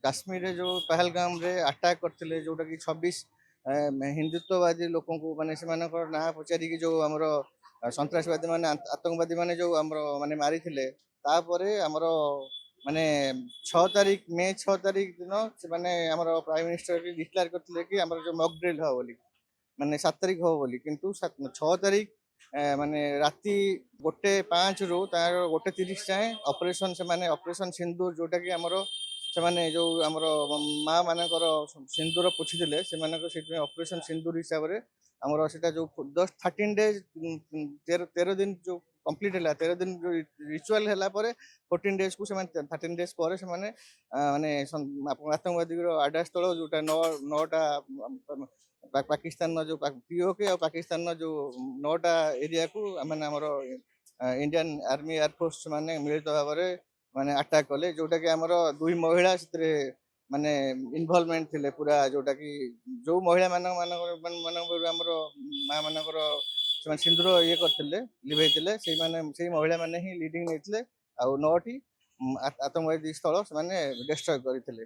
काश्मीर रे जो पहलगाम रे अटैक करथिले जोटा कि 26 हिंदुत्ववादी लोकों को माने सेमानकर ना पचारि कि जो हमरो सन्त्रासवादी माने आतंकवादी माने जो हमरो माने मारी थिले तापरे हमरो माने 6 तारीख मे 6 तारीख दिन से माने हमरो प्राइम मिनिस्टर डिक्लेयर करथिले कि हमरो जो मॉक ड्रिल हो बोली माने 7 तारीख हो बोली किंतु 6 तारीख माने राति 1:05 रु तार 1:30 जाए ऑपरेशन से माने ऑपरेशन सिंदूर जोटा कि हमरो से माने जो हमरो माँ मानकर सिंदूर पोछि देले से मानकर से ऑपरेशन सिंदूर हिसाब रे हमरो सेटा जो 13 डेज 13 दिन जो कंप्लीट हैला 13 दिन जो रिचुअल हैला परे 14 डेज को से माने 13 डेज परे से माने माने आतंकवादी आडा स्थल जोटा 9टा पाकिस्तान जो पीओके और पाकिस्तान जो 9टा एरिया को माने हमरो इंडियन आर्मी एयरफोर्स माने मिलित भाव माने अटैक कले जोटा कि हमरो दुई महिला से माने इन्वॉल्वमेंट थिले पूरा जोटा कि जो महिला हमरो माँ मानकर सिंदूर ये करथिले लिभेइथिले से महिला माने ही लीडिंग नेथिले आ 9टी आतंकवादी स्थल से माने डिस्ट्रॉय करथिले।